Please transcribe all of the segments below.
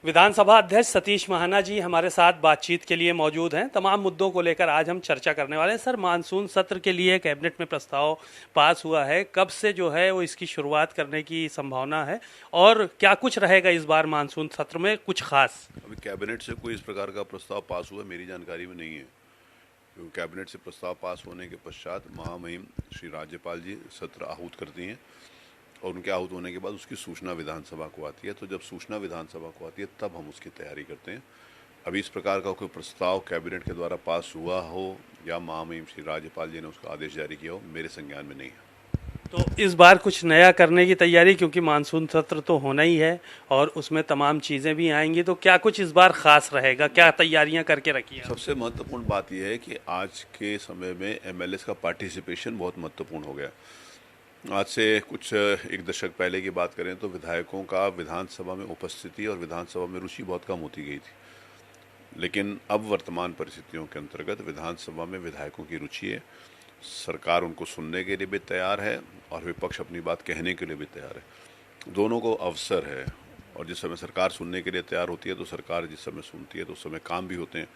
विधानसभा अध्यक्ष सतीश महाना जी हमारे साथ बातचीत के लिए मौजूद हैं। तमाम मुद्दों को लेकर आज हम चर्चा करने वाले हैं। सर, मानसून सत्र के लिए कैबिनेट में प्रस्ताव पास हुआ है, कब से जो है वो इसकी शुरुआत करने की संभावना है और क्या कुछ रहेगा इस बार मानसून सत्र में कुछ खास? अभी कैबिनेट से कोई इस प्रकार का प्रस्ताव पास हुआ मेरी जानकारी में नहीं है, क्योंकि कैबिनेट से प्रस्ताव पास होने के पश्चात महामहिम श्री राज्यपाल जी सत्र आहूत करती हैं और उनके आहूत होने के बाद उसकी सूचना विधानसभा को आती है। तो जब सूचना विधानसभा को आती है तब हम उसकी तैयारी करते हैं। अभी इस प्रकार का कोई प्रस्ताव कैबिनेट के द्वारा पास हुआ हो या महामहिम श्री राज्यपाल जी ने उसका आदेश जारी किया हो, मेरे संज्ञान में नहीं है। तो इस बार कुछ नया करने की तैयारी, क्योंकि मानसून सत्र तो होना ही है और उसमें तमाम चीज़ें भी आएंगी, तो क्या कुछ इस बार खास रहेगा, क्या तैयारियां करके रखी हैं? सबसे महत्वपूर्ण बात यह है कि आज के समय में एमएलएस का पार्टिसिपेशन बहुत महत्वपूर्ण हो गया। आज से कुछ एक दशक पहले की बात करें तो विधायकों का विधानसभा में उपस्थिति और विधानसभा में रुचि बहुत कम होती गई थी, लेकिन अब वर्तमान परिस्थितियों के अंतर्गत विधानसभा में विधायकों की रुचि है। सरकार उनको सुनने के लिए भी तैयार है और विपक्ष अपनी बात कहने के लिए भी तैयार है। दोनों को अवसर है और जिस समय सरकार सुनने के लिए तैयार होती है तो सरकार जिस समय सुनती है तो उस समय काम भी होते हैं।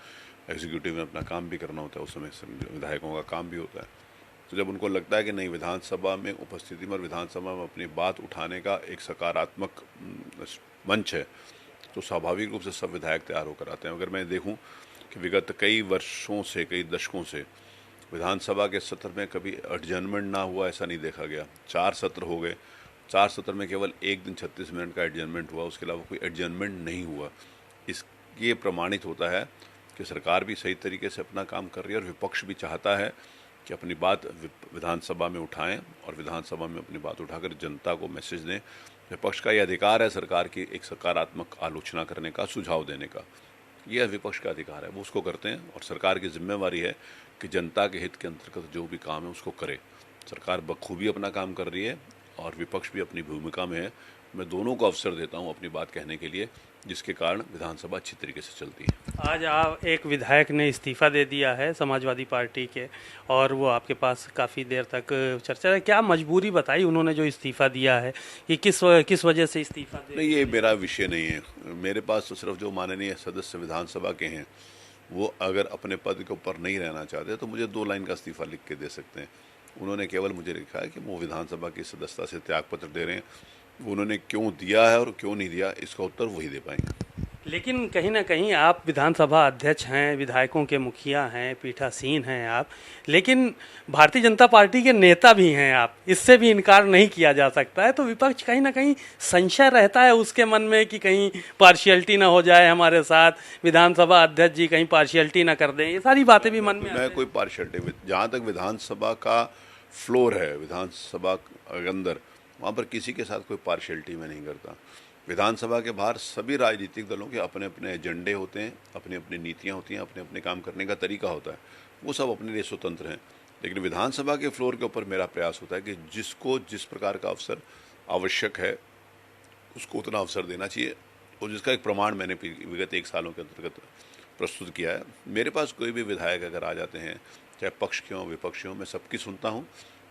एग्जीक्यूटिव में अपना काम भी करना होता है, उस समय विधायकों का काम भी होता है। तो जब उनको लगता है कि नहीं, विधानसभा में उपस्थिति में और विधानसभा में अपनी बात उठाने का एक सकारात्मक मंच है, तो स्वाभाविक रूप से सब विधायक तैयार होकर आते हैं। अगर मैं देखूं कि विगत कई वर्षों से, कई दशकों से विधानसभा के सत्र में कभी एडजर्नमेंट ना हुआ, ऐसा नहीं देखा गया। 4 सत्र हो गए, 4 सत्र में केवल एक दिन 36 मिनट का एडजर्नमेंट हुआ, उसके अलावा कोई एडजर्नमेंट नहीं हुआ। ये प्रमाणित होता है कि सरकार भी सही तरीके से अपना काम कर रही है और विपक्ष भी चाहता है कि अपनी बात विधानसभा में उठाएं और विधानसभा में अपनी बात उठाकर जनता को मैसेज दें। विपक्ष का यह अधिकार है सरकार की एक सकारात्मक आलोचना करने का, सुझाव देने का। यह विपक्ष का अधिकार है, वो उसको करते हैं और सरकार की जिम्मेवारी है कि जनता के हित के अंतर्गत जो भी काम है उसको करे। सरकार बखूबी अपना काम कर रही है और विपक्ष भी अपनी भूमिका में है। मैं दोनों को अवसर देता हूं अपनी बात कहने के लिए, जिसके कारण विधानसभा अच्छी तरीके से चलती है। आज आप एक विधायक ने इस्तीफा दे दिया है समाजवादी पार्टी के और वो आपके पास काफ़ी देर तक चर्चा है। क्या मजबूरी बताई उन्होंने जो इस्तीफा दिया है, कि किस वजह से इस्तीफा दे? नहीं, ये मेरा विषय नहीं है। मेरे पास तो सिर्फ जो माननीय सदस्य विधानसभा के हैं वो अगर अपने पद के ऊपर नहीं रहना चाहते तो मुझे 2 लाइन का इस्तीफा लिख के दे सकते हैं। उन्होंने केवल मुझे लिखा है कि वो विधानसभा की सदस्यता से त्यागपत्र दे रहे हैं। उन्होंने क्यों दिया है और क्यों नहीं दिया, इसका उत्तर वही दे पाएंगे। लेकिन कहीं ना कहीं आप विधानसभा अध्यक्ष हैं, विधायकों के मुखिया हैं, पीठासीन हैं आप, लेकिन भारतीय जनता पार्टी के नेता भी हैं आप, इससे भी इनकार नहीं किया जा सकता है। तो विपक्ष कहीं ना कहीं संशय रहता है उसके मन में कि कहीं पार्शियलिटी ना हो जाए हमारे साथ, विधानसभा अध्यक्ष जी कहीं पार्शियलिटी ना कर दें, ये सारी बातें भी मन में। मैं कोई पार्शियलिटी, जहाँ तक विधानसभा का फ्लोर है, विधानसभा के अंदर, वहाँ पर किसी के साथ कोई पार्शियलिटी मैं नहीं करता। विधानसभा के बाहर सभी राजनीतिक दलों के अपने अपने एजेंडे होते हैं, अपनी अपनी नीतियाँ होती हैं, अपने अपने काम करने का तरीका होता है, वो सब अपने लिए स्वतंत्र हैं। लेकिन विधानसभा के फ्लोर के ऊपर मेरा प्रयास होता है कि जिसको जिस प्रकार का अवसर आवश्यक है उसको उतना अवसर देना चाहिए, और जिसका एक प्रमाण मैंने विगत 1 सालों के अंतर्गत प्रस्तुत किया है। मेरे पास कोई भी विधायक अगर आ जाते हैं, चाहे पक्ष के हों विपक्ष के हों, मैं सबकी सुनता हूँ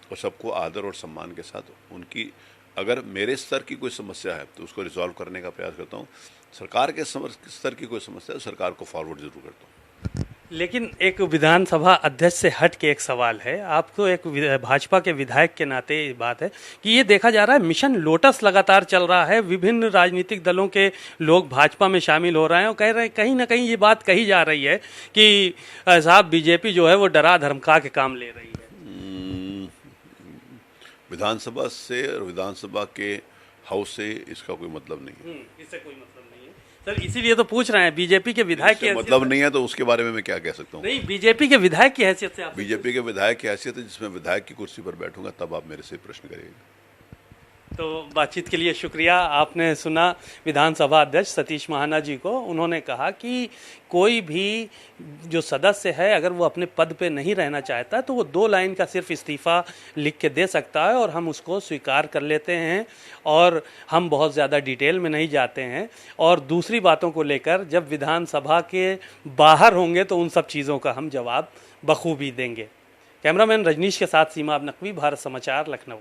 और सबको आदर और सम्मान के साथ उनकी, अगर मेरे स्तर की कोई समस्या है तो उसको रिजॉल्व करने का प्रयास करता हूँ। सरकार के स्तर की कोई समस्या है तो सरकार को फॉरवर्ड जरूर करता हूँ। लेकिन एक विधानसभा अध्यक्ष से हट के एक सवाल है, आपको एक भाजपा के विधायक के नाते बात है कि ये देखा जा रहा है मिशन लोटस लगातार चल रहा है, विभिन्न राजनीतिक दलों के लोग भाजपा में शामिल हो रहे हैं और कह रहे हैं, कहीं ना कहीं ये बात कही जा रही है कि साहब बीजेपी जो है वो डरा धमका के काम ले रही है। विधानसभा से और विधानसभा के हाउस से इसका कोई मतलब नहीं है। इससे कोई मतलब नहीं है सर, इसीलिए तो पूछ रहे हैं। बीजेपी के विधायक की मतलब नहीं है तो उसके बारे में मैं क्या कह सकता हूँ? नहीं, बीजेपी के विधायक की हैसियत से आप, बीजेपी के विधायक की हैसियत है, जिसमें विधायक की कुर्सी पर बैठूंगा तब आप मेरे से प्रश्न करिएगा। तो बातचीत के लिए शुक्रिया। आपने सुना विधानसभा अध्यक्ष सतीश महाना जी को। उन्होंने कहा कि कोई भी जो सदस्य है अगर वो अपने पद पे नहीं रहना चाहता तो वो 2 लाइन का सिर्फ इस्तीफ़ा लिख के दे सकता है और हम उसको स्वीकार कर लेते हैं और हम बहुत ज़्यादा डिटेल में नहीं जाते हैं। और दूसरी बातों को लेकर जब विधानसभा के बाहर होंगे तो उन सब चीज़ों का हम जवाब बखूबी देंगे। कैमरामैन रजनीश के साथ सीमा नकवी, भारत समाचार, लखनऊ।